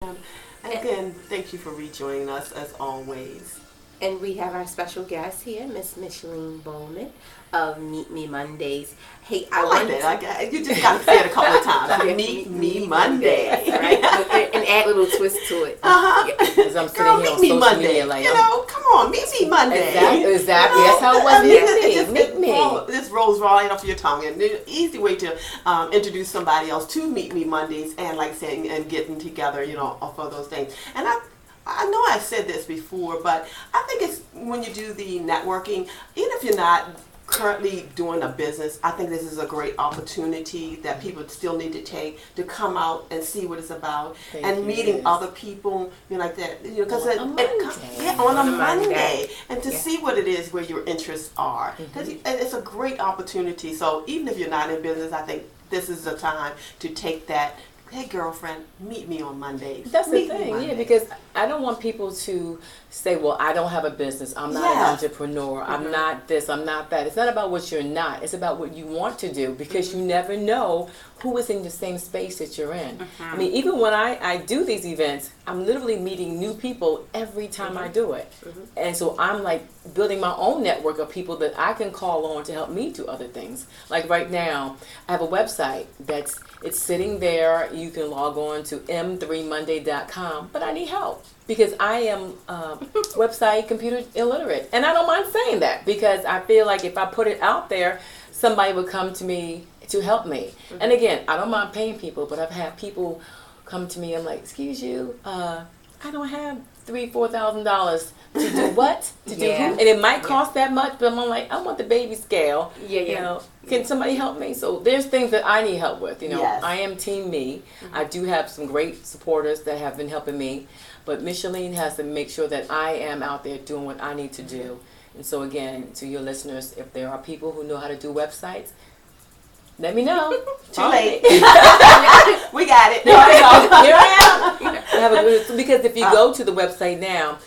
And again, thank you for rejoining us as always. And we have our special guest here, Miss Micheline Bowman of Meet Me Mondays. Hey, I like that. You just got to say it a couple of times. Meet Me Monday. Right? And add a little twist to it. Because I'm sitting Girl, here meet on me social Monday. media like, Come on, meet me Monday. Exactly. That's how it was. Meet me. This rolls right off your tongue, and an easy way to introduce somebody else to Meet Me Mondays, and like saying and getting together, off of those things. And I know I've said this before, but I think it's when you do the networking, even if you're not currently doing a business, I think this is a great opportunity that people still need to take to come out and see what it's about and meeting other people, like that, because on a Monday, and to see what it is where your interests are. It's a great opportunity. So even if you're not in business, I think this is the time to take that. Hey, girlfriend, meet me on Mondays. That's the thing, because I don't want people to say, well, I don't have a business. I'm not an entrepreneur. I'm not this. I'm not that. It's not about what you're not. It's about what you want to do, because you never know who is in the same space that you're in. I mean, even when I do these events, I'm literally meeting new people every time I do it. And so I'm like building my own network of people that I can call on to help me do other things. Like right now, I have a website it's sitting there. You can log on to m3monday.com, but I need help because I am website computer illiterate. And I don't mind saying that, because I feel like if I put it out there, somebody would come to me to help me. And again, I don't mind paying people, but I've had people come to me. I'm like, excuse you, I don't have $3,000-$4,000 to do what? To do who? And it might cost that much, but I'm like, I want the baby scale. Can somebody help me? So there's things that I need help with. I am Team Me. I do have some great supporters that have been helping me, but Micheline has to make sure that I am out there doing what I need to do. And so again, to your listeners, if there are people who know how to do websites, let me know. Too late. We got it. Here I am. Because if you go to the website now,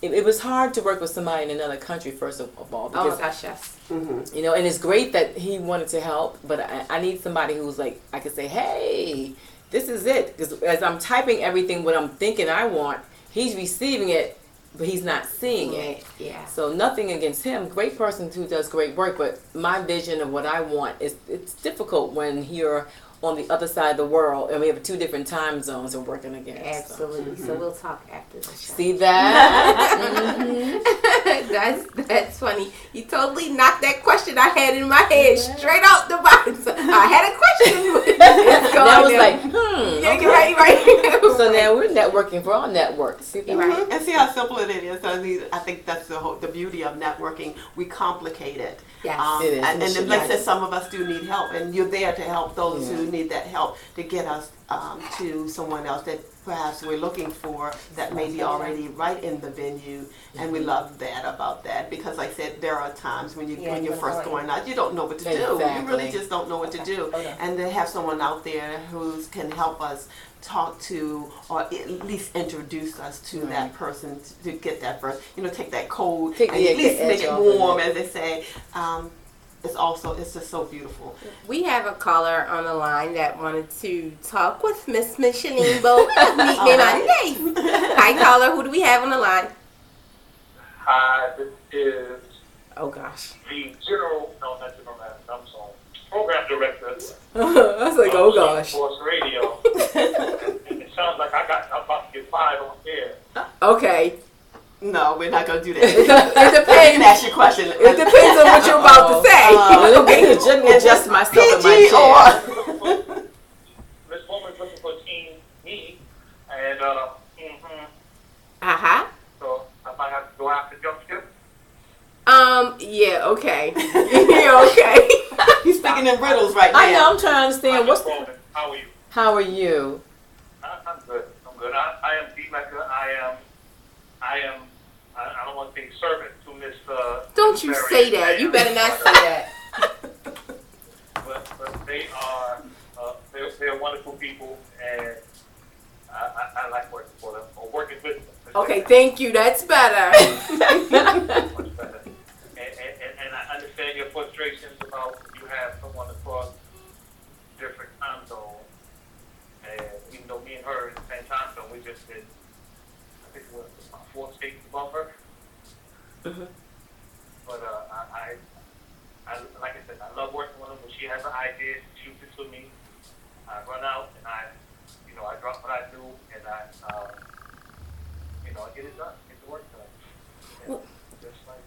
it was hard to work with somebody in another country, first of all. Because, gosh, yes. And it's great that he wanted to help, but I need somebody who's like, I could say, hey, this is it. Because as I'm typing everything, what I'm thinking I want, he's receiving it, but he's not seeing it. Yeah. So nothing against him. Great person who does great work, but my vision of what I want it's difficult when you're on the other side of the world and we have 2 different time zones we're working against. Absolutely. So we'll talk after the show. See that? That's funny. You totally knocked that question I had in my head straight out the box. I had a question. That was like, okay. Right. So now we're networking for our network. See that? Right. And see how simple it is. I think that's the beauty of networking. We complicate it. Yes. It is. And then, like I said, some of us do need help, and you're there to help those who need that help to get us to someone else that perhaps we're looking for that may be already right in the venue. And we love that about that, because like I said, there are times when you're first going out, you don't know what to do. You really just don't know what to do. And to have someone out there who can help us talk to, or at least introduce us to that person to get that first, take that cold and at least make it warm, as they say. It's just so beautiful. We have a caller on the line that wanted to talk with Miss Micheline Bowman of Meet Me Monday. Hi, caller. Who do we have on the line? Hi, this is Oh gosh. the not general manager, I'm sorry, program director I was like, oh gosh. Sports Radio. And it sounds like I'm about to get fired on air. Okay. No, we're not going to do that. It depends. Ask your question. It depends on what you're about to say. Let me adjust myself in my chair. Miss Woman's looking for Team Me, and so I might have to go after jump skip. Yeah, okay. Yeah, okay. He's speaking in riddles right now. I know, I'm trying to understand. How are you? How are you? I'm good. I am Pete Mecca. I don't want to be servant to Miss. Don't you say that. You better not say that. But they are they're wonderful people, and I like working for them or working with them. Okay, thank you. That's better. Much better. And I understand your frustrations about you have someone across different time zones, and even though me and her in the same time zone, we just did, I think it was 4 states above her. Mhm. But I, like I said, I love working with her. When she has an idea, she shoots it to me. I run out and I drop what I do and I get it done, get the work done. And just like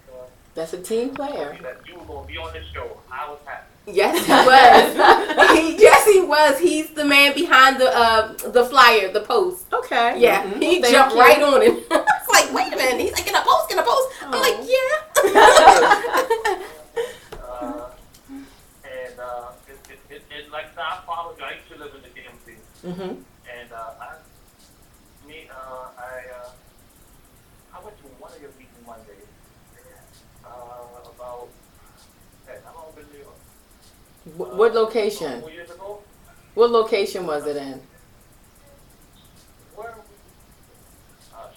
That's a team player. that you were gonna be on this show, I was happy. Yes, he was. Yes, he was. He's the man behind the flyer, the post. Okay. Yeah, Mhm. he Thank jumped you. right on it. It's like, wait a minute. He's like, can I post? Can I post? I'm like, yeah. And like I followed you. I used to live in the DMV, Mhm. and I went to one of your meeting Mondays about how long been there? What location? 4 years ago. What location was it in? Where?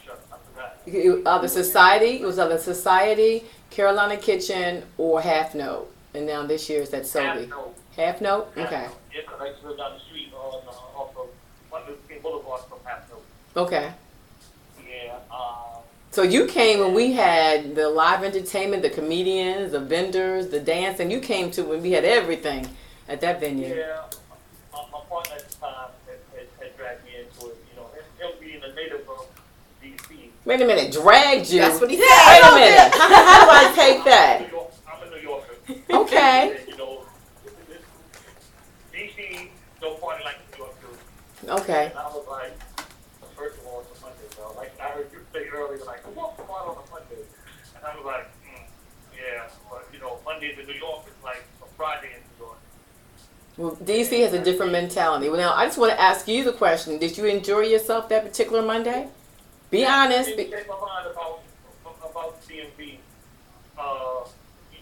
Shucks, I forgot. The Society. It was either Society, Carolina Kitchen, or Half Note. And now this year it's at Sobe. Half Note? Okay. Yeah, because I used to live down the street off of King Boulevard from Half Note. Okay. Yeah. So you came when we had the live entertainment, the comedians, the vendors, the dance, and you came to when we had everything at that venue. Yeah. My partner at the time had dragged me into it. Him being a native of D.C. Wait a minute, dragged you? That's what he said. Wait a minute. How do I take that? I'm a New Yorker. Okay. And, D.C. don't party like New York do. Okay. And I was like, first of all, it's a Monday, bro. Like I heard you say earlier, like, who wants to party on a Monday? And I was like, yeah, but Mondays in New York is like a Friday in New York. Well, DC has a different mentality. Well, now I just want to ask you the question: did you enjoy yourself that particular Monday? Be honest. It changed my mind about DMV.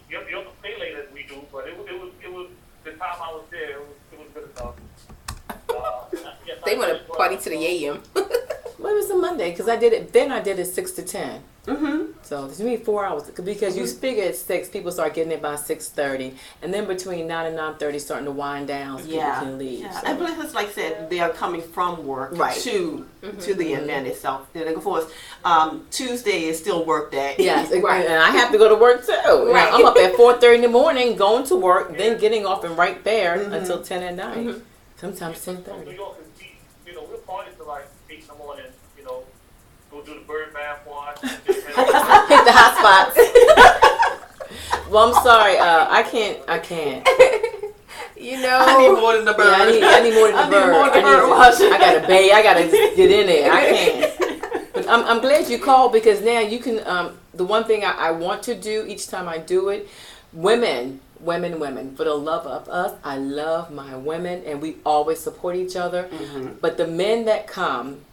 You don't pay late as we do, but it was the time I was there. It was good enough. They want to party to the AM. Well, it was a Monday because I did it. Then I did it 6 to 10. Mm-hmm. So it's me 4 hours because you figure at 6, people start getting it by 6:30, and then between 9 and 9:30, starting to wind down, so Yeah. people can leave. Yeah. So. And plus, like I said, they are coming from work Right. to the event itself. Then, of course, Tuesday is still work day. Yes, Right. and I have to go to work too. Right. I'm up at 4:30 in the morning, going to work, then getting off and right there until 10 at night. Sometimes New 10:30. York is we'll party till like 8 in the morning. Go do the bird bath wash. Hit the hot spots. Well, I'm sorry, I can't. I I need more than the bird. Yeah, I need more than the bird. More than the bird wash. I gotta bathe. I gotta get in there. I can't. But I'm glad you called because now you can. The one thing I want to do each time I do it, women. For the love of us, I love my women, and we always support each other. But the men that come,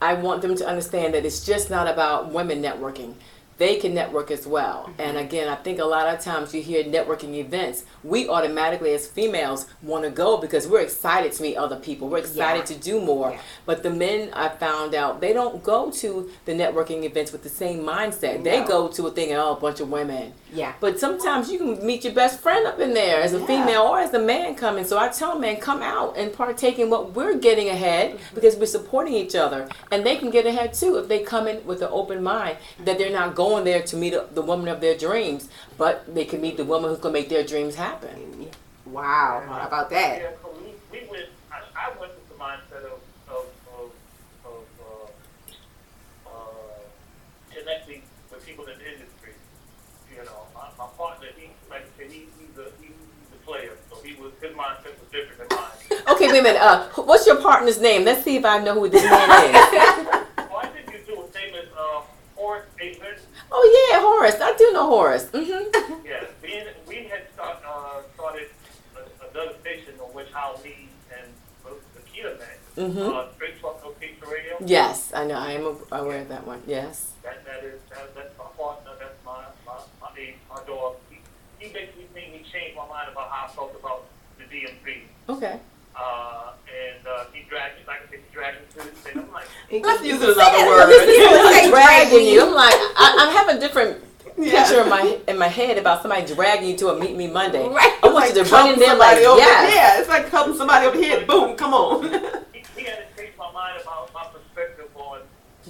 I want them to understand that it's just not about women networking. They can network as well. And again, I think a lot of times you hear networking events, we automatically as females want to go because we're excited to meet other people. We're excited to do more. Yeah. But the men, I found out, they don't go to the networking events with the same mindset. They go to a thing, a bunch of women. Yeah. But sometimes you can meet your best friend up in there as a female or as a man coming. So I tell men, come out and partake in what we're getting ahead because we're supporting each other. And they can get ahead too if they come in with an open mind that they're not going there to meet the woman of their dreams, but they can meet the woman who's going to make their dreams happen. Wow. How about that? Yeah, so we went. I went with the mindset of connecting with people in the industry. My partner, like I said, he's a player, so his mindset was different than mine. Okay, wait a minute. What's your partner's name? Let's see if I know who this man is. Well, I think you do. His name is Horace Avery. Oh yeah, Horace. I do know Horace. Yeah, we had started another station on which Hal Lee and Akita met. Straight Talk No Picture Radio. Yes, I know. I am aware of that one. Yes. That's my partner. That's my dog. He basically made me change my mind about how I felt about the DMV. Okay. And he dragged me, like I said, he dragged me to this thing. I'm like, Let's use another word. Dragging you. I'm like, I have a different picture in my head about somebody dragging you to a Meet Me Monday. Right. I want you to run in there like, Yeah, it's like helping somebody over here. Boom, come on. he had to change my mind about my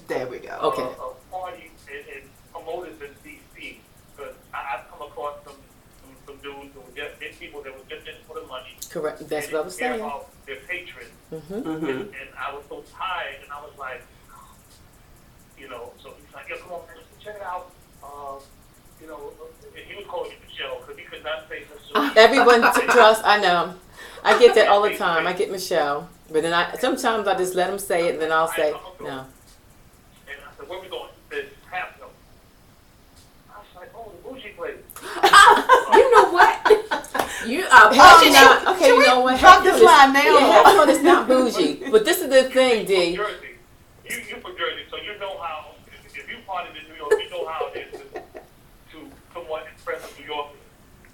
There we go. Okay. A party and promoters in DC, because I've come across some dudes who were just people that were just in for the money. Correct. That's and what I was care saying. about their patrons. Mm-hmm. And I was so tired, and I was like, so he's like, yo, come on, man, check it out. He was calling me Michelle because he could not say Michelle. Everyone trust. I know. I get that all the time. I get Michelle, but then sometimes I just let them say it, and then I'll say no. And I said, where we going? He said, half no. I was like, oh, the bougie place. You know what? You are Hell no. Okay, you know what? Drop this line now. Yeah, hell no, it's not bougie. But this is the thing, D. Jersey. You from Jersey, so you know how, if you parted in New York, you know how it is to somewhat express a New Yorker.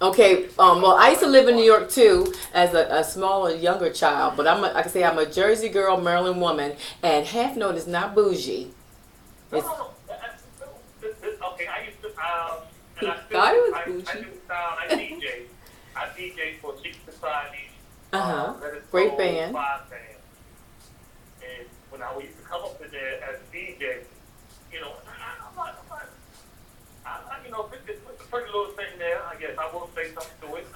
Okay, well, I used to live in New York too as a smaller, younger child, but I can say I'm a Jersey girl, Maryland woman, and half note is not bougie. No. Okay, I used to, and I Thought it was I bougie. do sound, I DJ for Secret Society, Great band. Five band. And when I used to come up to there as a DJ, it's a pretty little thing there. I guess I will say something to it.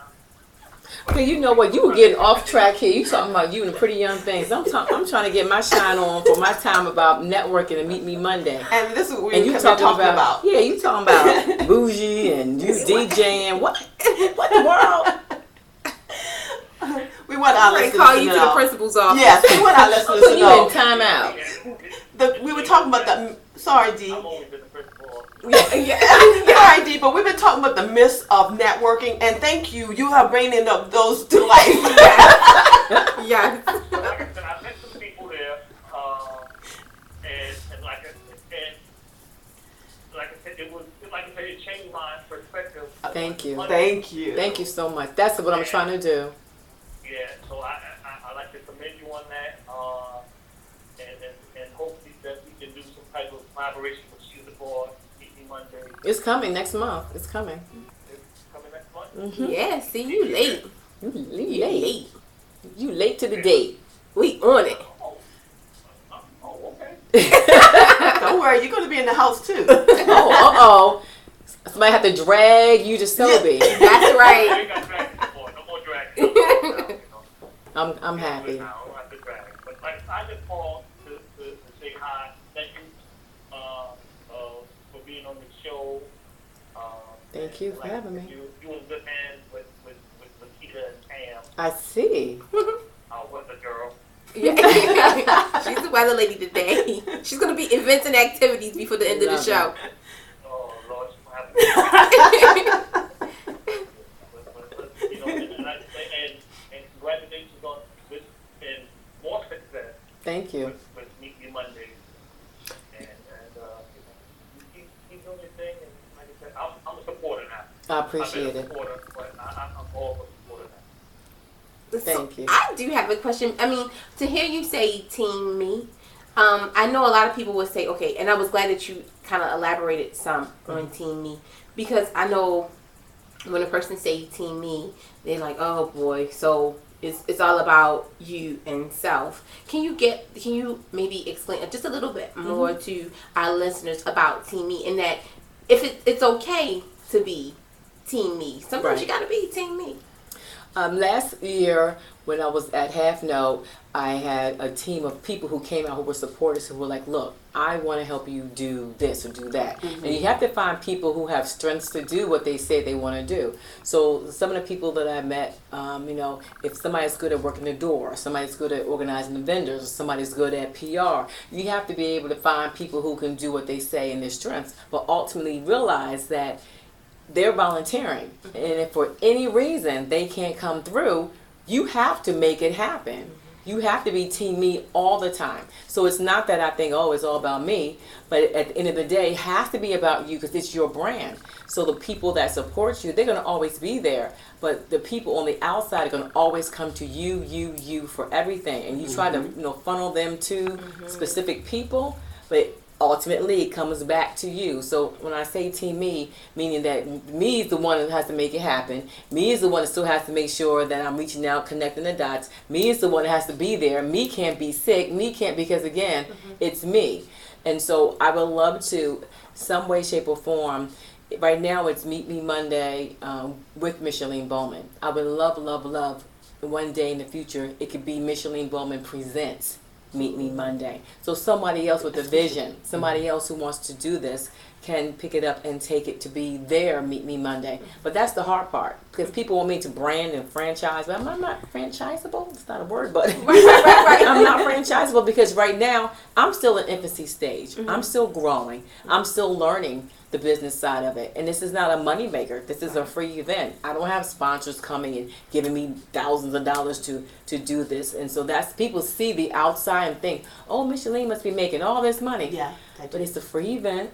Okay, you know what? You were getting off track here. You talking about you and pretty young things. I'm trying to get my shine on for my time about networking and Meet Me Monday. And this is what And we're you talking talking about. Yeah, you talking about bougie and you DJing. What the world? We want our They listeners call to you know. to the principal's office. Yes, we want our listeners Put to you know. in timeout. We were talking about the. Sorry, D. I'm always in the principal. Sorry, D. But we've been talking about the myths of networking, and thank you. You have bringing up those to life. Yes. Like I said, I met some people there, and like I said, it changed my perspective. Thank you. Thank you. Thank you so much. That's what I'm trying to do. Yeah, so I like to commend you on that, and hopefully that we can do some type of collaboration with you for Meet Me Monday. It's coming next month. It's coming. It's coming next month. Mm-hmm. Yeah, see, you late. You late. You late to the date. We on it. Oh, okay. Don't worry, you're going to be in the house too. Oh. Somebody have to drag you to Sobe. That's I right. ain't got dragging anymore. No more dragging. I'm happy. Now, I don't have to drag. But I just called to say hi. Thank you for being on the show. Thank you for having me. You was good hands with Keita and Tam. I see. What's the girl? Yeah. She's the weather lady today. She's going to be events and activities before the end of the Love show. Oh, Lord, she's having and congratulations on this and more success Thank you. with Meet Me Mondays. And keep doing your thing. And like I said, I'm a supporter now. I appreciate I've been a it. supporter, but I'm all of a supporter now. Thank you. I do have a question. I mean, to hear you say Team Me, I know a lot of people would say, okay, and I was glad that you kind of elaborated some on Team Me, because I know when a person say Team Me, they're like, oh boy, so it's all about you and self. Can you maybe explain just a little bit more to our listeners about Team Me, and that if it's okay to be Team Me, sometimes you got to be Team Me. Last year, when I was at Half Note, I had a team of people who came out who were supporters who were like, look, I want to help you do this or do that. And you have to find people who have strengths to do what they say they want to do. So some of the people that I met, if somebody's good at working the door, somebody's good at organizing the vendors, somebody's good at PR, you have to be able to find people who can do what they say in their strengths, but ultimately realize that they're volunteering, and if for any reason they can't come through, you have to make it happen. You have to be Team Me all the time. So it's not that I think, oh, it's all about me, but at the end of the day, it has to be about you because it's your brand. So the people that support you, they're going to always be there, but the people on the outside are going to always come to you for everything, and you try to funnel them to specific people, but ultimately it comes back to you. So when I say Team Me, meaning that me is the one that has to make it happen. Me is the one that still has to make sure that I'm reaching out, connecting the dots. Me is the one that has to be there. Me can't be sick. Me can't, because again, it's me. And so I would love to, some way, shape, or form. Right now it's Meet Me Monday with Micheline Bowman. I would love, love, love one day in the future it could be Micheline Bowman presents Meet Me Monday. So somebody else with a vision, somebody else who wants to do this can pick it up and take it to be their Meet Me Monday. But that's the hard part, because people want me to brand and franchise, but I'm not franchisable. It's not a word, but right. I'm not franchisable because right now I'm still in infancy stage. I'm still growing. I'm still learning the business side of it. And this is not a money maker. This is a free event. I don't have sponsors coming and giving me thousands of dollars to do this. And so that's, people see the outside and think, oh, Micheline must be making all this money. Yeah. But it's a free event.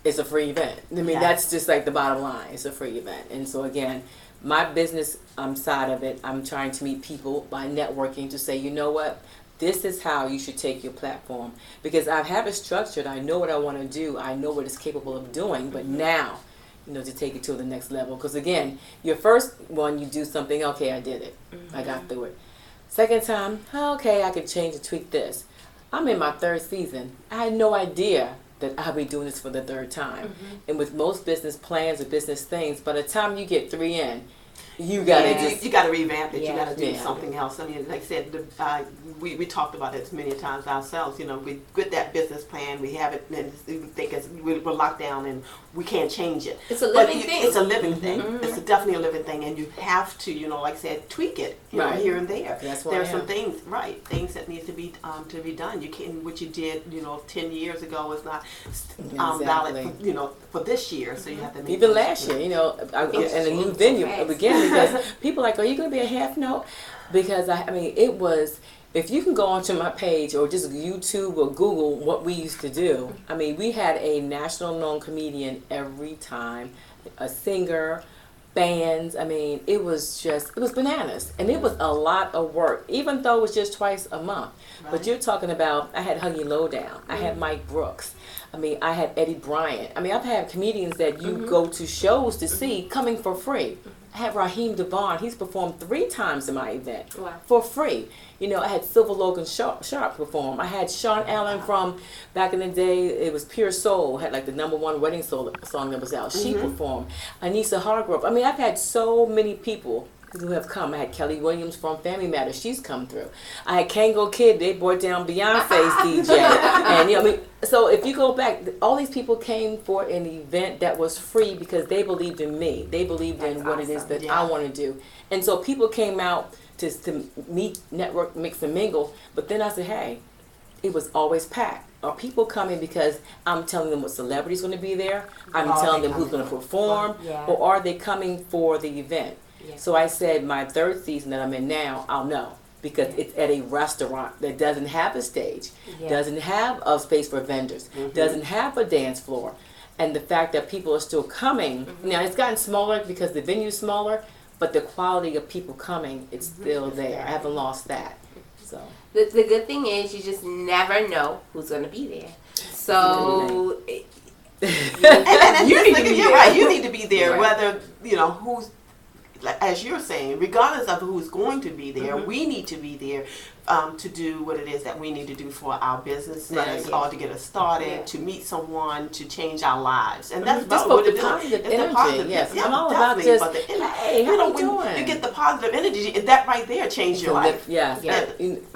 It's a free event. I mean, that's just like the bottom line. It's a free event. And so again, my business side of it, I'm trying to meet people by networking to say, you know what? This is how you should take your platform, because I have it structured. I know what I want to do. I know what it's capable of doing. But now, to take it to the next level. Because again, your first one, you do something. Okay, I did it. I got through it. Second time, okay, I could change and tweak this. I'm in my third season. I had no idea that I'll be doing this for the third time. And with most business plans or business things, by the time you get 3 in, you gotta you gotta revamp it. Yeah. You gotta do something else. I mean, like I said, we talked about it many times ourselves. We get that business plan, we have it, and we think we're locked down and we can't change it. It's a living thing. It's a living thing. It's definitely a living thing, and you have to, like I said, tweak it, Right. here and there. That's why there are some things, things that need to be done. You can, what you did, 10 years ago is not valid, for this year. So you have to make even last year, in a new venue again, because people are like, are you going to be a half note? Because I mean, it was. If you can go onto my page or just YouTube or Google what we used to do, I mean, we had a national known comedian every time, a singer, bands. I mean, it was bananas. And it was a lot of work, even though it was just twice a month. Right. But you're talking about, I had Huggy Lowdown, I had Mike Brooks, I mean, I had Eddie Bryant. I mean, I've had comedians that you go to shows to see coming for free. I had Raheem DeVaughn. He's performed 3 times in my event for free. I had Silver Logan Sharp perform. I had Sean Allen from back in the day. It was Pure Soul. Had like the #1 wedding song that was out. She performed. Anissa Hargrove. I mean, I've had so many people who have come. I had Kelly Williams from Family Matters. She's come through. I had Kango Kid. They brought down Beyonce's DJ. And I mean, so if you go back, all these people came for an event that was free because they believed in me. They believed in what it is that I want to do. And so people came out to meet, network, mix and mingle. But then I said, hey, it was always packed. Are people coming because I'm telling them what celebrity's going to be there? I'm telling them who's going to perform? Or are they coming for the event? So I said my third season that I'm in now, I'll know. Because it's at a restaurant that doesn't have a stage, doesn't have a space for vendors, doesn't have a dance floor. And the fact that people are still coming, now it's gotten smaller because the venue's smaller, but the quality of people coming, it's still there. I haven't lost that. So the good thing is you just never know who's going to be there. So and you're right. You need to be there, whether who's. As you're saying, regardless of who's going to be there, we need to be there to do what it is that we need to do for our businesses, or to get us started, to meet someone, to change our lives. And that's about what it is. It's the positive. Yes, I'm all about just, hey, how you doing? You get the positive energy, that right there change your life. We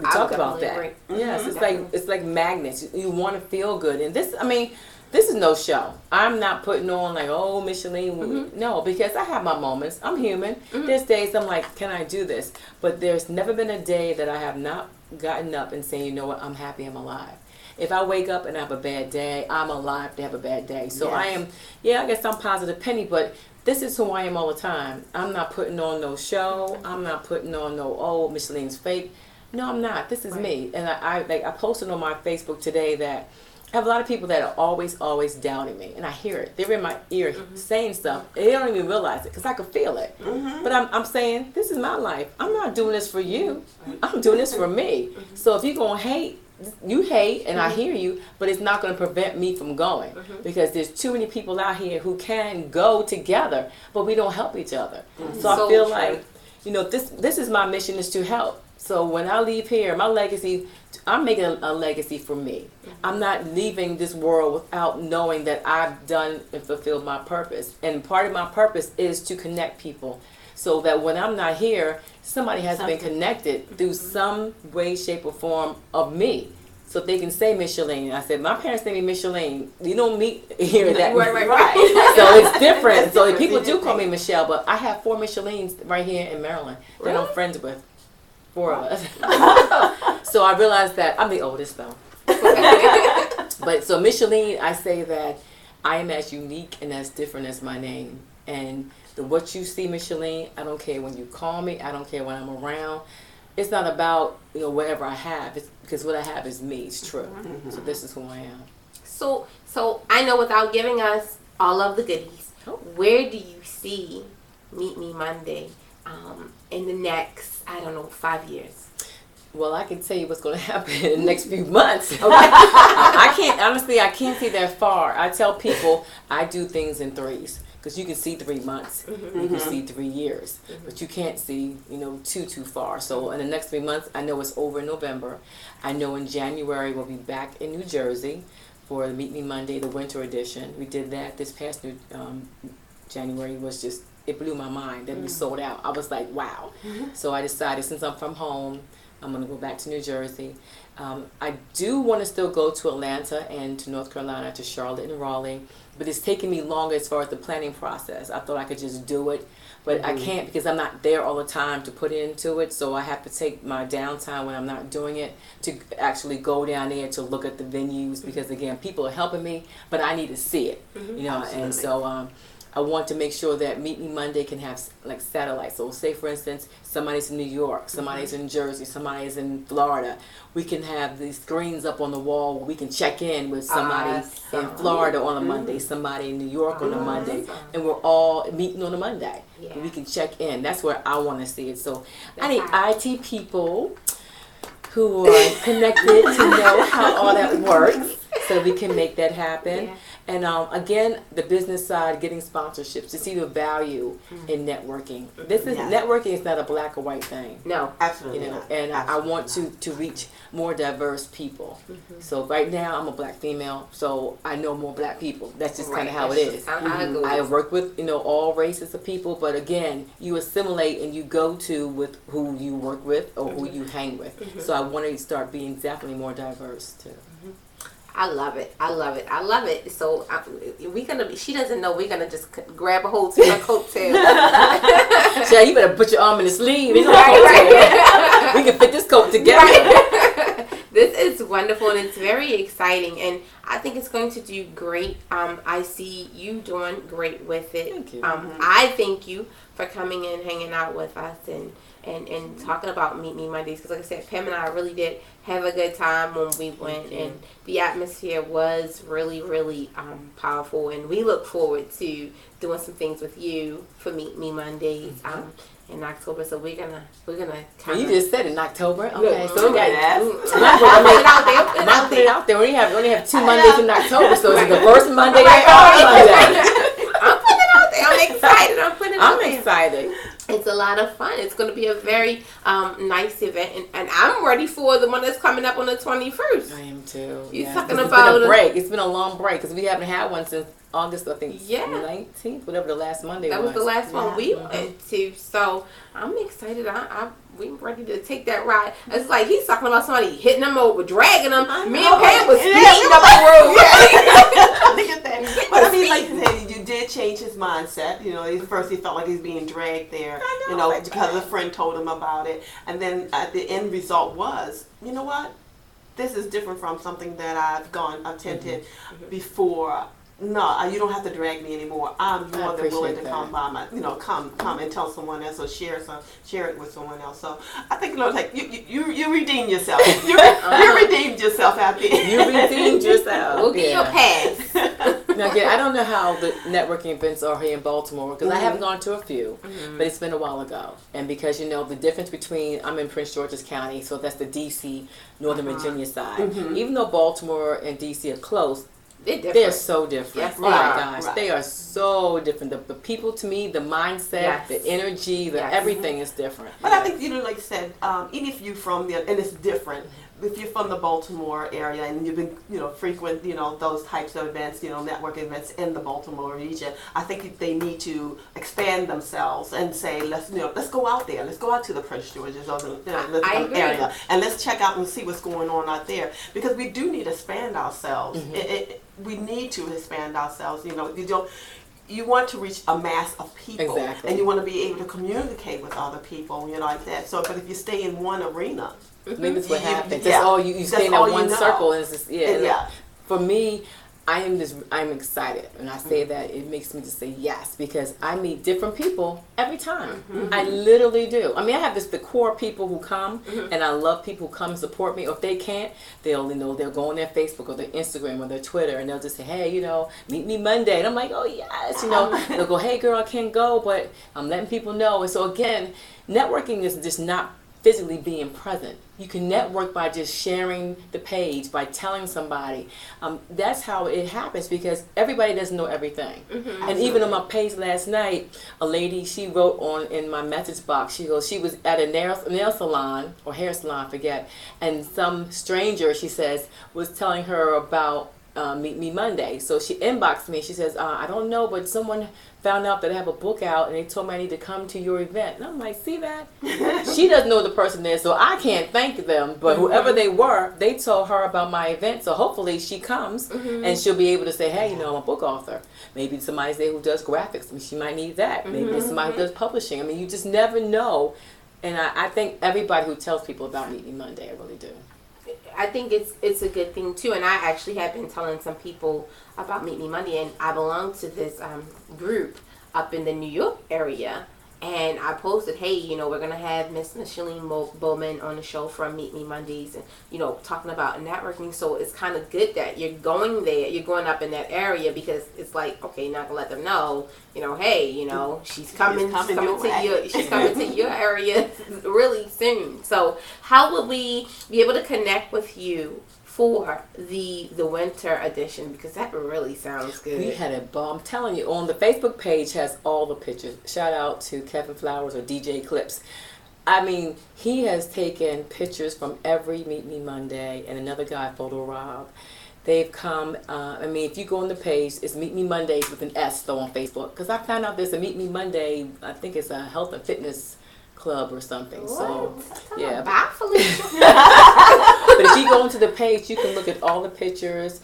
talk about that. Yes, it's like magnets. You want to feel good. And this, I mean, this is no show. I'm not putting on like, oh, Micheline. No, because I have my moments. I'm human. There's days I'm like, can I do this? But there's never been a day that I have not gotten up and saying, you know what, I'm happy I'm alive. If I wake up and I have a bad day, I'm alive to have a bad day. So I am, I guess I'm positive Penny, but this is who I am all the time. I'm not putting on no show. I'm not putting on no, oh, Micheline's fake. No, I'm not. This is me. And I posted on my Facebook today that I have a lot of people that are always doubting me, and I hear it. They're in my ear saying stuff. They don't even realize it because I can feel it. But I'm saying, this is my life. I'm not doing this for you. I'm doing this for me. So if you're going to hate, you hate, and I hear you, but it's not going to prevent me from going because there's too many people out here who can go together, but we don't help each other. So I feel like, this is my mission, is to help So when I leave here, my legacy, I'm making a legacy for me. I'm not leaving this world without knowing that I've done and fulfilled my purpose. And part of my purpose is to connect people so that when I'm not here, somebody has been connected through some way, shape, or form of me. So they can say Micheline. I said, my parents name me Micheline. You don't hear that. Right. So it's different. So people do call me Michelle, but I have 4 Michelines right here in Maryland that I'm friends with. 4 of us. So I realized that I'm the oldest though. But so Micheline, I say that I am as unique and as different as my name. And what you see, Micheline, I don't care when you call me. I don't care when I'm around. It's not about whatever I have. It's because what I have is me. It's true. Mm-hmm. So this is who I am. So I know without giving us all of the goodies, where do you see Meet Me Monday in the next, 5 years? Well, I can tell you what's going to happen in the next few months. I can't see that far. I tell people I do things in threes. Because you can see 3 months, you can see 3 years, but you can't see, too far. So in the next 3 months, I know it's over in November. I know in January we'll be back in New Jersey for Meet Me Monday, the winter edition. We did that this past January. Was just, it blew my mind that we sold out. I was like, wow. So I decided, since I'm from home, I'm going to go back to New Jersey. I do want to still go to Atlanta and to North Carolina, to Charlotte and Raleigh. But it's taking me longer as far as the planning process. I thought I could just do it, but I can't because I'm not there all the time to put into it. So I have to take my downtime when I'm not doing it to actually go down there to look at the venues because, again, people are helping me, but I need to see it, Absolutely. And so I want to make sure that Meet Me Monday can have like satellites. So say, for instance, somebody's in New York, somebody's in Jersey, somebody's in Florida. We can have these screens up on the wall where we can check in with somebody in Florida on a Monday, somebody in New York on a Monday, and we're all meeting on a Monday. Yeah. And we can check in. That's where I want to see it. So I need IT people who are connected to know how all that works so we can make that happen. Yeah. And again, the business side, getting sponsorships to see the value in networking. This is networking is not a black or white thing. No, absolutely not. And absolutely I want to reach more diverse people. So right now I'm a black female, so I know more black people. That's just kind of how it is. I work with all races of people, but again, you assimilate and you go to with who you work with or who you hang with. So I want to start being definitely more diverse too. I love it. I love it. I love it. So she doesn't know we're gonna just grab a hold to her coattail. Yeah, you better put your arm in the sleeve. Right. We can fit this coat together. Right. This is wonderful and it's very exciting and I think it's going to do great. I see you doing great with it. Thank you. I thank you for coming in, hanging out with us and talking about Meet Me Mondays because like I said, Pam and I really did have a good time when we went and the atmosphere was really, really powerful and we look forward to doing some things with you for Meet Me Mondays in October. So we're gonna kind of. You just said in October. Okay, so we got that. Put it out there. We only have 2 Mondays in October, so it's the first Monday and Monday. I'm putting it out there. I'm excited. I'm excited. It's a lot of fun. It's going to be a very nice event, and I'm ready for the one that's coming up on the 21st. I am too. You're talking about a break. It's been a long break because we haven't had one since August, I think. 19th, whatever the last Monday was. That was the last one we went to. So I'm excited. We're ready to take that ride. It's like he's talking about somebody hitting them over, dragging them. Me and Pam was speeding up the road. Look at that. But I mean, like you said, you did change his mindset. At first he felt like he's being dragged there. Because a friend told him about it. And then the end result was, you know what? This is different from something that I've attended before. No, you don't have to drag me anymore. I'm more than willing to come by come and tell someone else or share it with someone else. So I think like you redeemed yourself. You redeemed yourself out there. You redeemed yourself. We'll get your pass. Now again, I don't know how the networking events are here in Baltimore because I haven't gone to a few, but it's been a while ago. And because the difference between I'm in Prince George's County, so that's the D.C. Northern Virginia side. Even though Baltimore and D.C. are close, They're so different. Yes, oh my right, gosh, right. they are so different. The people to me, the mindset, Yes. the energy, Yes. everything is different. But I think, like you said, even if you're from the, and it's different, if you're from the Baltimore area and you've been, frequent, those types of events, network events in the Baltimore region, I think they need to expand themselves and say, let's go out there, let's go out to the Prince George's or the I agree. area, and let's check out and see what's going on out there, because we do need to expand ourselves. We need to expand ourselves. You want to reach a mass of people, Exactly. and you want to be able to communicate with other people, like that. So, but if you stay in one arena, Maybe that's what happens. yeah. That's all you stay in That's all that you one know. circle, and it's just, Yeah. For me, I'm excited, and I say that it makes me just say yes, because I meet different people every time. I literally do. I mean, I have the core people who come, and I love people who come support me. Or if they can't, they'll go on their Facebook or their Instagram or their Twitter, and they'll just say, hey, meet me Monday, and I'm like, oh yes, they'll go, hey girl, I can't go, but I'm letting people know. And so again, networking is just not physically being present. You can network by just sharing the page, by telling somebody. That's how it happens, because everybody doesn't know everything. And even on my page last night, a lady, she wrote in my message box, she goes, she was at a nail salon or hair salon, I forget, and some stranger, she says, was telling her about Meet Me Monday. So she inboxed me. She says, I don't know, but someone found out that I have a book out, and they told me I need to come to your event. And I'm like, see that? She doesn't know the person there, so I can't thank them. But whoever they were, they told her about my event. So hopefully she comes, and she'll be able to say, hey, I'm a book author. Maybe somebody's there who does graphics. I mean, she might need that. Maybe there's somebody who does publishing. I mean, you just never know. And I think everybody who tells people about Meet Me Monday, I really do. I think it's a good thing too, and I actually have been telling some people about Meet Me Monday, and I belong to this group up in the New York area, and I posted, hey, we're gonna have Miss Micheline Bowman on the show from Meet Me Mondays, and talking about networking. So it's kind of good that you're going there, you're going up in that area, because it's like, okay, not gonna let them know, hey, she's coming to your area really soon. So how would we be able to connect with you for the winter edition, because that really sounds good? We had a ball. I'm telling you, on the Facebook page has all the pictures. Shout out to Kevin Flowers or DJ Clips. I mean, he has taken pictures from every Meet Me Monday, and another guy, Photo Rob. They've come, if you go on the page, it's Meet Me Mondays with an S though on Facebook, because I found out there's a Meet Me Monday, I think it's a health and fitness club or something. What? So yeah. Bye, Felicia. But if you go into the page, you can look at all the pictures.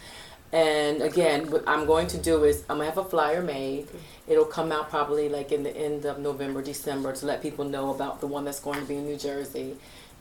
And again, what I'm going to do is I'm going to have a flyer made. It'll come out probably like in the end of November, December, to let people know about the one that's going to be in New Jersey.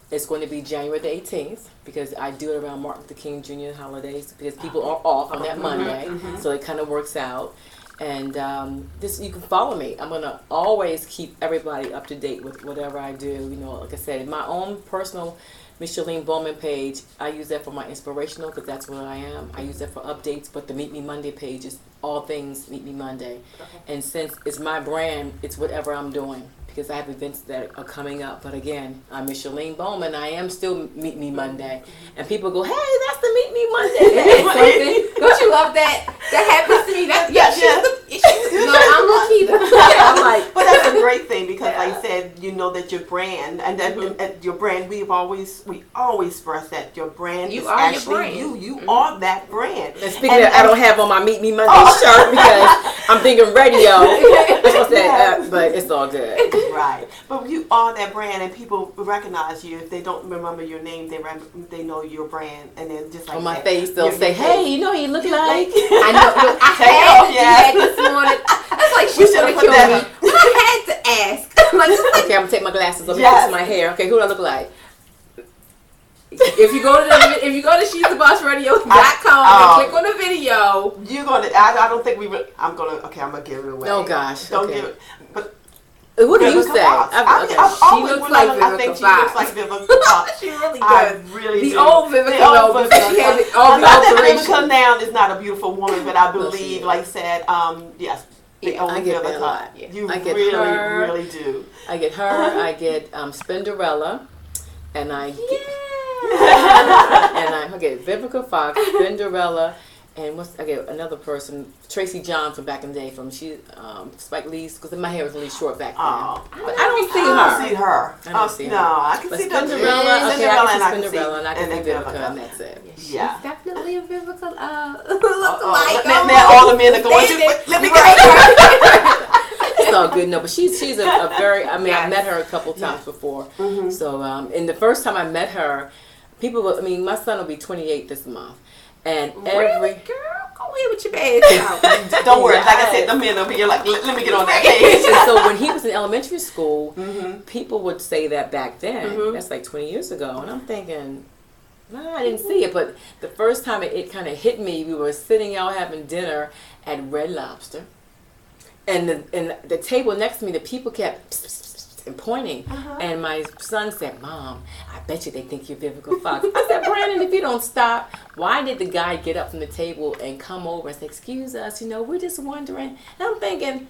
It's going to be January the 18th, because I do it around Martin Luther King Jr. holidays, because people are off on that Monday. So it kind of works out. And you can follow me. I'm going to always keep everybody up to date with whatever I do. Like I said, my own personal Micheline Bowman page, I use that for my inspirational, because that's what I am. I use that for updates, but the Meet Me Monday page is all things Meet Me Monday. And since it's my brand, it's whatever I'm doing, because I have events that are coming up. But again, I'm Micheline Bowman. I am still Meet Me Monday. And people go, hey, that's the Meet Me Monday. Don't you love that? That happens to me. No, I'm Lakita. I'm like, but that's a great thing, because like I said, that your brand, and that your brand, we always express that your brand You is are actually your brand. you are that brand. And speaking of, I don't have on my Meet Me Monday shirt, because I'm thinking radio. But it's all good. Right, but you are that brand, and people recognize you. If they don't remember your name, they know your brand, and then just like On my that, face, they'll say, hey, you look like. I know. I had to do that this morning. It's like she's gonna kill me. But I had to ask. Okay, I'm gonna take my glasses off. Yes. My hair. Okay, who do I look like? If you go to she'sthebossradio.com and click on the video, you're gonna. I don't think we will. I'm gonna give it away. Oh gosh. Don't give it. But what do you say? She looks like Vivica. I think she looks like Vivica. She really I does. really the do. old Vivica, though, because she had all the not that alteration. Vivica now is not a beautiful woman, but I believe, like I said, yes. Yeah, I get that a lot. Yeah. You I get really, her, really do. I get her. I get Spinderella, and I get, and I get Vivica Fox, Spinderella, and another person, Tracy John from back in the day from Spike Lee's, because my hair was really short back then. Oh, but I don't see her. I don't see her. I don't see her. No, I can But see Cinderella, Cinderella, I and can see Cinderella, and I can see Vivica, and that's it. Yeah. She's definitely a Vivica look-alike. Now all the men are going to. Let me get It's all good, no, but she's a very. I mean, I met her a couple times before. Mm-hmm. So, and the first time I met her, my son will be 28 this month, and Really, girl? Go ahead with your bad. Don't worry. Like I said, the men over here, like, let me get on that page. And so when he was in elementary school, Mm-hmm. people would say that back then. Mm-hmm. That's like 20 years ago, and I'm thinking, I didn't see it. But the first time it kind of hit me, we were sitting out having dinner at Red Lobster, and the table next to me, the people kept and pointing, and my son said, "Mom, I bet you they think you're Vivica Fox." I said, "Brandon, if you don't stop, why did the guy get up from the table and come over and say, 'Excuse us, we're just wondering'?" And I'm thinking,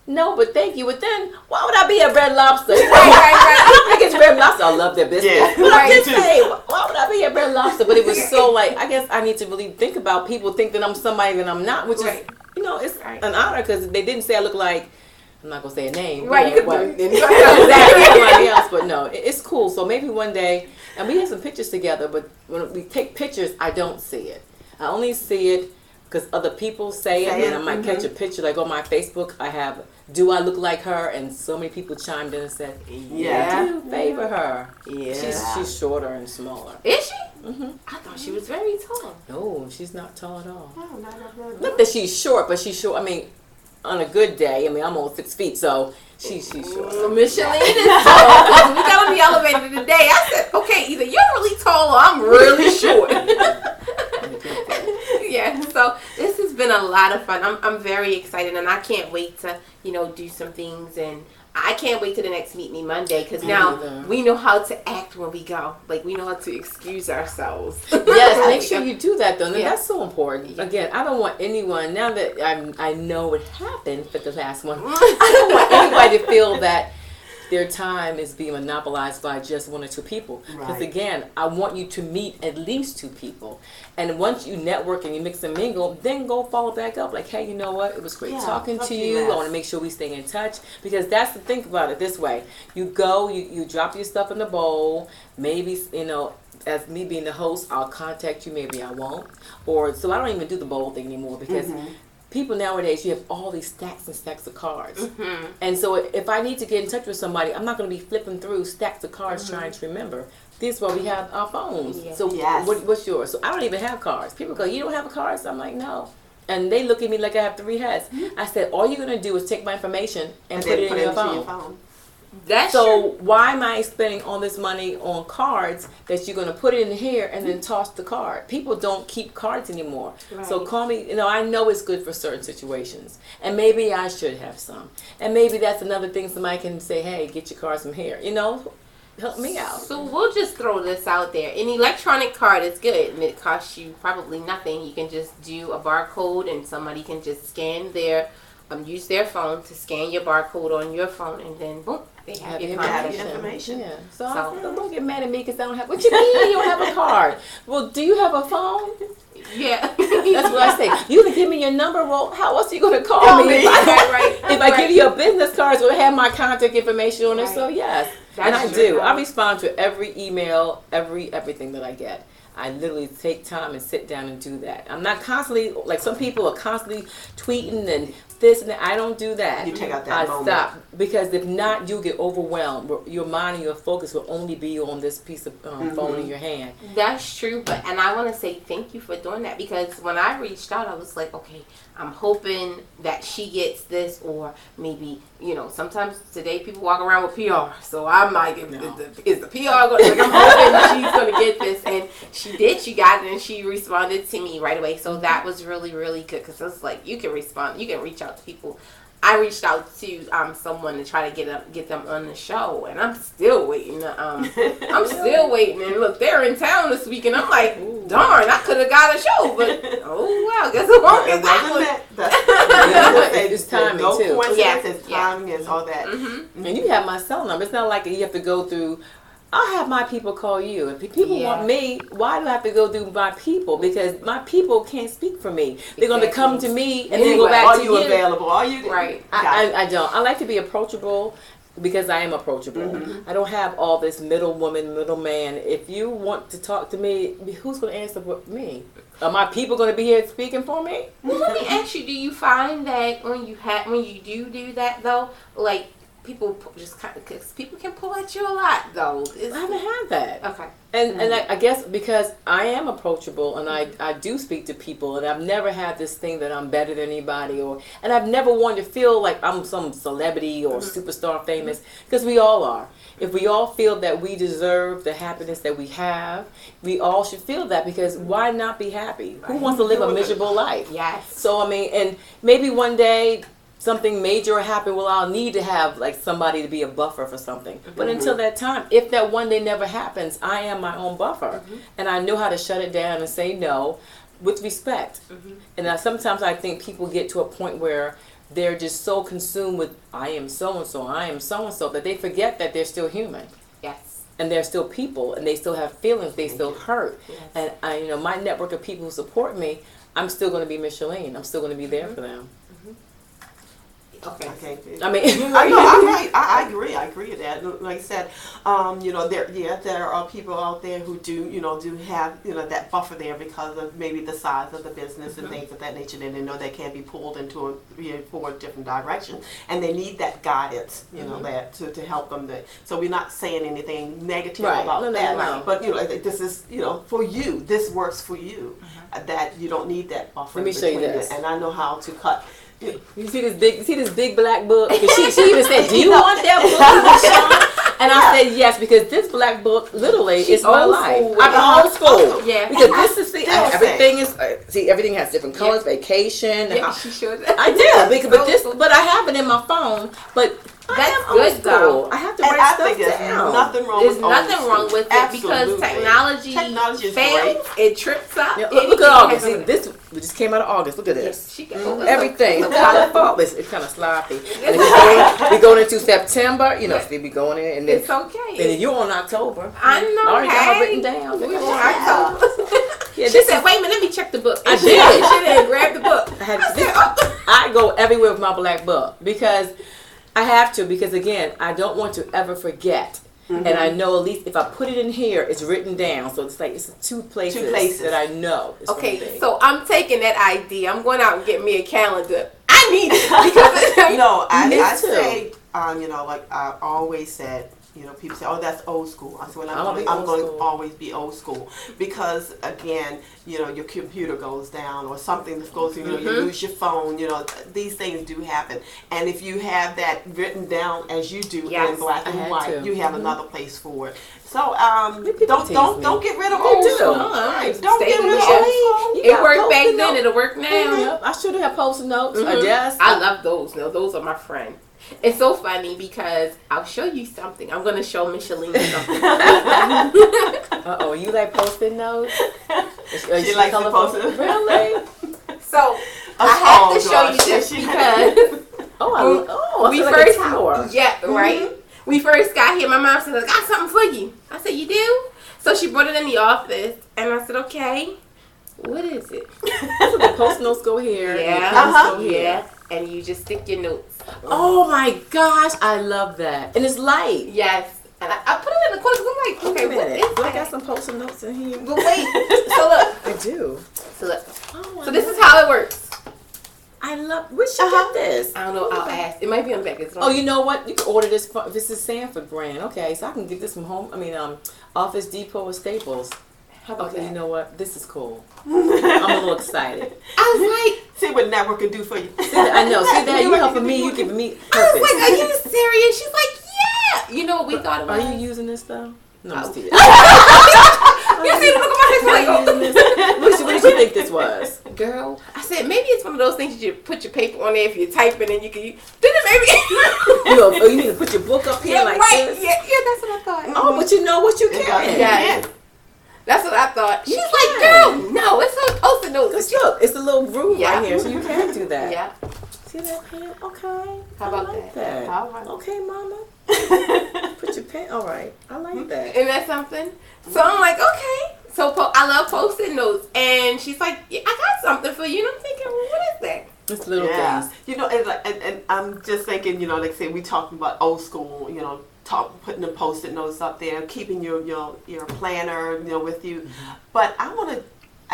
no, but thank you. But then, why would I be at Red Lobster? Right. I think it's Red Lobster. I love their business. Yeah. But I'm just saying, why would I be at Red Lobster? But it was so like, I guess I need to really think about people think that I'm somebody that I'm not, which is, it's an honor because they didn't say I look like, I'm not going to say a name. Right, you could exactly somebody else, but no, it's cool. So maybe one day, and we have some pictures together, but when we take pictures, I don't see it. I only see it because other people say it, and I might catch a picture. Like on my Facebook, I have, "Do I look like her?" And so many people chimed in and said, "Yeah, do favor her." Yeah. She's shorter and smaller. Is she? Mm-hmm. I thought she was very tall. No, she's not tall at all. No, not Not that she's short, but she's short. I mean, on a good day, I'm almost 6 feet, so she's short. Micheline is tall. We got on the elevator today. I said, okay, either you're really tall or I'm really short. Yeah, so this has been a lot of fun. I'm very excited, and I can't wait to, do some things, and I can't wait till the next Meet Me Monday, because now we know how to act when we go. Like, we know how to excuse ourselves. Yes, make sure you do that, though. Yeah. That's so important. Again, I don't want anyone, now that I know what happened for the last one, I don't want anybody to feel that their time is being monopolized by just one or two people. Because again, I want you to meet at least two people. And once you network and you mix and mingle, then go follow back up. Like, hey, you know what? It was great talking to you. I want to make sure we stay in touch. Because that's the thing about it this way. You go, you drop your stuff in the bowl. Maybe, as me being the host, I'll contact you. Maybe I won't. So I don't even do the bowl thing anymore because people nowadays, you have all these stacks and stacks of cards. And so if I need to get in touch with somebody, I'm not going to be flipping through stacks of cards trying to remember. This is why we have our phones. So what's yours? So I don't even have cards. People go, "You don't have a card?" So I'm like, "No." And they look at me like I have 3 heads. I said, all you're going to do is take my information and put it in your phone. That's so why am I spending all this money on cards that you're going to put in here and then toss the card? People don't keep cards anymore. So call me, I know it's good for certain situations. And maybe I should have some. And maybe that's another thing somebody can say, "Hey, get your cards from here." Help me out. So we'll just throw this out there. An electronic card is good, and it costs you probably nothing. You can just do a barcode, and somebody can just scan use their phone to scan your barcode on your phone, and then boom, they have your contact information. Yeah. So don't get mad at me because I don't have. What you mean you don't have a card? Well, do you have a phone? Yeah. That's what I say. You can give me your number. Well, how else are you going to call me? If I give you a business card, it's going to have my contact information on it. So yes. And I do. I respond to every email, everything that I get. I literally take time and sit down and do that. I'm not constantly, like some people are constantly tweeting and this and that. I don't do that. You take out that moment. I stop. Because if not, you'll get overwhelmed. Your mind and your focus will only be on this piece of phone in your hand. That's true. And I want to say thank you for doing that, because when I reached out, I was like, okay, I'm hoping that she gets this, or maybe, sometimes today people walk around with PR. So I'm like, is the PR going to, I'm hoping she's going to get this. And she did. She got it, and she responded to me right away. So that was really, really good, because it's like, you can respond, you can reach out to people. I reached out to someone to try to get them on the show, and I'm still waiting. I'm still waiting. And look, they're in town this week, and I'm like, darn, I could have got a show, but oh well, guess it won't get that one. It's timing too. Yes, it's timing and all that. And you have my cell number. It's not like you have to go through I'll have my people call you. If people Yeah. want me, why do I have to go through my people? Because my people can't speak for me. They're going to come to me and then go back Are to you you. available? Are you Right. I don't. I like to be approachable because I am approachable. I don't have all this middle woman, middle man. If you want to talk to me, who's going to answer for me? Are my people going to be here speaking for me? Well, let me ask you: do you find that when you do that though, like people just kind of, because people can pull at you a lot though? I haven't had that. Okay. And I guess because I am approachable and I do speak to people, and I've never had this thing that I'm better than anybody, and I've never wanted to feel like I'm some celebrity or superstar famous, because we all are. If we all feel that we deserve the happiness that we have, we all should feel that, because why not be happy? Who wants to live a miserable life? Yes. So I mean, and maybe one day something major will happen, well, I'll need to have like somebody to be a buffer for something. But until that time, if that one day never happens, I am my own buffer. And I know how to shut it down and say no with respect. And sometimes I think people get to a point where they're just so consumed with, I am so-and-so, I am so-and-so, that they forget that they're still human. Yes. And they're still people, and they still have feelings, they still hurt. Yes. And I, my network of people who support me, I'm still going to be Micheline. I'm still going to be there for them. Okay. I mean, I know, I'm right. I agree. I agree with that. Like I said, there are people out there who do have, that buffer there because of maybe the size of the business and things of that nature. And they know they can be pulled into a different direction, and they need that guidance, that to help them. So we're not saying anything negative about that. No. But this is, for you. This works for you. That you don't need that buffer. Let me show you this. And I know how to cut. You see this big black book? She even said, "Do you want that book?" And I said yes, because this black book literally is my life. I'm old school. Yeah. Because this is everything is everything has different colors. Vacation. Yeah, she showed I did but I have it in my phone. But that's good though. I have to write stuff down. Nothing wrong There's with nothing wrong with it because technology is fails. It trips up. Yeah, look at August. See, this just came out of August. Look at this. Everything. It's kind of sloppy. And we're going into September. See, we going in, and then it's okay. And then you're on October. I know. I already got her written down. We're on October. Yeah, she said, "Wait a minute, let me check the book." I did. She didn't grab the book. I go everywhere with my black book because I have to. Because again, I don't want to ever forget. And I know at least if I put it in here, it's written down. So it's like it's two places that I know. Okay, so I'm taking that idea. I'm going out and getting me a calendar. I need it because I say, like I always said. People say, "Oh, that's old school." I said, "Well, I'm going to always be old school because, again, your computer goes down or something goes, you lose your phone. These things do happen. And if you have that written down as you do in black and white, you have another place for it. So don't get rid of old school. Don't get rid of old school. It worked back then. It'll work now. Yep. I should have Post-it notes. I love those. No, those are my friend. It's so funny because I'll show you something. I'm going to show Micheline something. You like Post-it notes? She likes the Post-it. Really? So I have to show you this because we first got here. My mom said, "I got something for you." I said, "You do?" So she brought it in the office, and I said, "Okay, what is it?" So the Post-it notes go here. Yeah. And you just stick your notes. Oh my gosh, I love that. And it's light. Yes. And I put it in the corner because I'm like, okay, what is that? Do I got some Post-it notes in here? But wait. So look. I do. So look. So this is how it works. I love. Where should get this? I don't know. I'll ask. It might be on the back. Oh, you know what? You can order this. This is Sanford brand. Okay, so I can get this from home. Office Depot or Staples. How about that? You know what? This is cool. I'm a little excited. I was like, see what network can do for you. I know. See that? You helping me. You giving me. Perfect. I was like, are you serious? She's like, yeah. You know what we thought about? Are you using this though? No, I'm still. You see the look on my face like, what did you think this was? Girl, I said maybe it's one of those things you put your paper on there if you're typing and you can do it maybe. You need to put your book up here like this. Yeah, that's what I thought. Oh, but you know what you can. Yeah. That's what I thought. She's like, girl, no, it's a Post-it note. Look, it's a little groove right here, so you can do that. Yeah. See that pen? Okay. How about I like that? All right. Okay, Mama. Put your pen. All right. I like that. Isn't that something? So I'm like, okay. So I love Post-it notes, and she's like, yeah, I got something for you. And I'm thinking, well, what is that? It's little Yeah. things. You know, and I'm just thinking, you know, like say we talking about old school, you know, putting the Post-it notes up there, keeping your planner, you know, with you. But I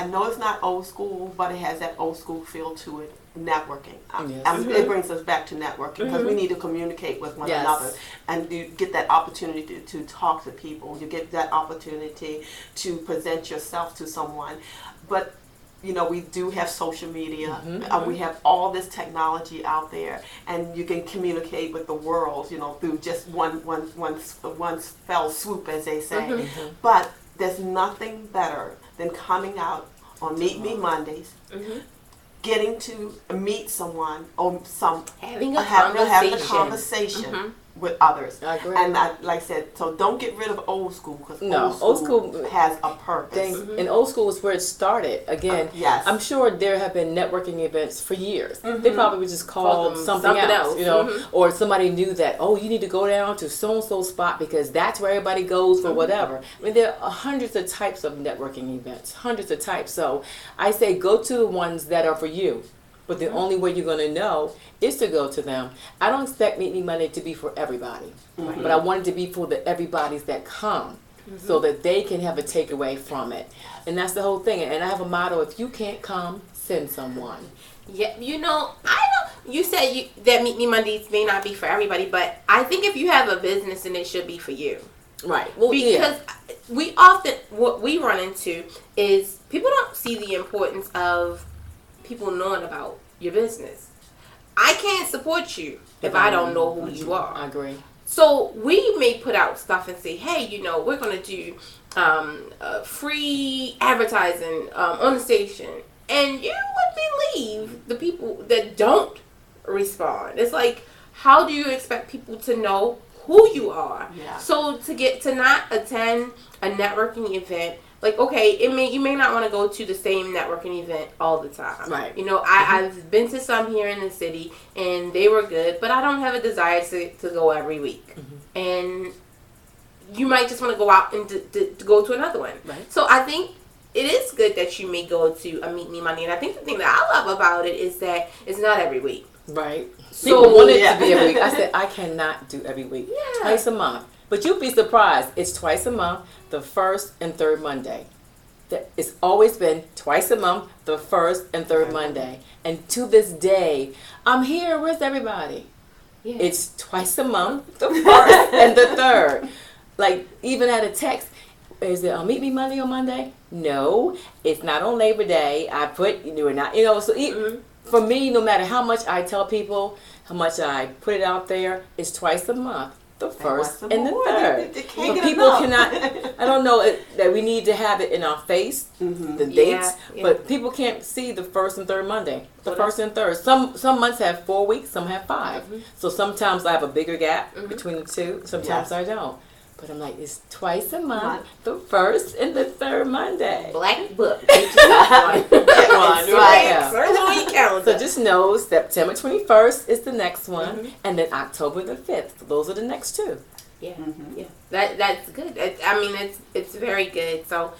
know it's not old school, but it has that old school feel to it. Networking. Yes. It brings us back to networking because we need to communicate with one Yes. another, and you get that opportunity to talk to people. You get that opportunity to present yourself to someone. But you know, we do have social media. We have all this technology out there, and you can communicate with the world, you know, through just one fell swoop, as they say. But there's nothing better than coming out on Meet Me Mondays, getting to meet someone or Having a having a conversation. conversation with others. I agree. And like I said, so don't get rid of old school because No, old school has a purpose. And old school is where it started. Again, Yes. I'm sure there have been networking events for years. They probably would just call them something something else, else. you know, or somebody knew that, oh, you need to go down to so-and-so spot because that's where everybody goes for whatever. I mean, there are hundreds of types of networking events, hundreds of types. So I say go to the ones that are for you. But the only way you're going to know is to go to them. I don't expect Meet Me Monday to be for everybody, but I want it to be for the everybody's that come, so that they can have a takeaway from it. And that's the whole thing. And I have a motto: if you can't come, send someone. Yeah, you know, I know you said that Meet Me Mondays may not be for everybody, but I think if you have a business, then it should be for you. Right. Well, Because we often, what we run into is people don't see the importance of people knowing about your business. I can't support you if I don't know who you are. I agree. So we may put out stuff and say, hey, you know, we're going to do free advertising on the station. And you would believe the people that don't respond. It's like, how do you expect people to know who you are? Yeah. So to not attend a networking event, like, okay, you may not want to go to the same networking event all the time. Right. You know, I've been to some here in the city and they were good, but I don't have a desire to go every week. And you might just want to go out and to go to another one. Right. So I think it is good that you may go to a Meet Me Monday. And I think the thing that I love about it is that it's not every week. Right. So, People want it to be every week. I said, I cannot do every week. Yeah. Twice a month. But you'll be surprised. It's twice a month, the first and third Monday. It's always been twice a month, the first and third Monday. And to this day, I'm here. Where's everybody? Yeah. It's twice a month, the first and the third. Like, even at a text, is it Meet Me Monday on Monday? No, it's not on Labor Day. I put, we're not, so for me, no matter how much I tell people, how much I put it out there, it's twice a month. The first and the third. They But can't get people enough. cannot, I don't know that we need to have it in our face, the dates, Yeah. but people can't see the first and third Monday. The Well, first and third. Some months have 4 weeks, some have 5. So sometimes I have a bigger gap between the two, sometimes Yes. I don't. But I'm like, it's twice a month, the first and the third Monday. Black book. Get one. Yeah. Circle on your calendar. So just know September 21st is the next one, and then October the 5th. Those are the next two. Yeah, yeah. That's good. I mean, it's very good. So,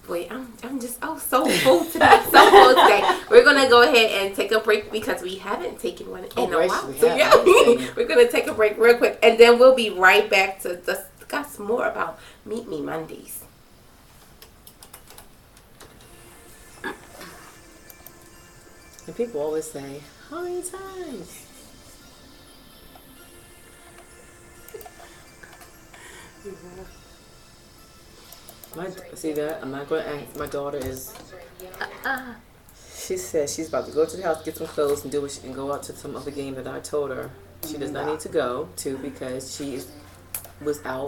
boy, I'm just so full today. So full today. We're gonna go ahead and take a break because we haven't taken one in a while. So yeah, we're gonna take a break real quick, and then we'll be right back to discuss more about Meet Me Mondays. And people always say, how many times? See that? I'm not going to ask. My daughter is. She says she's about to go to the house, get some clothes, and and go out to some other game that I told her she does not need to go to because she was out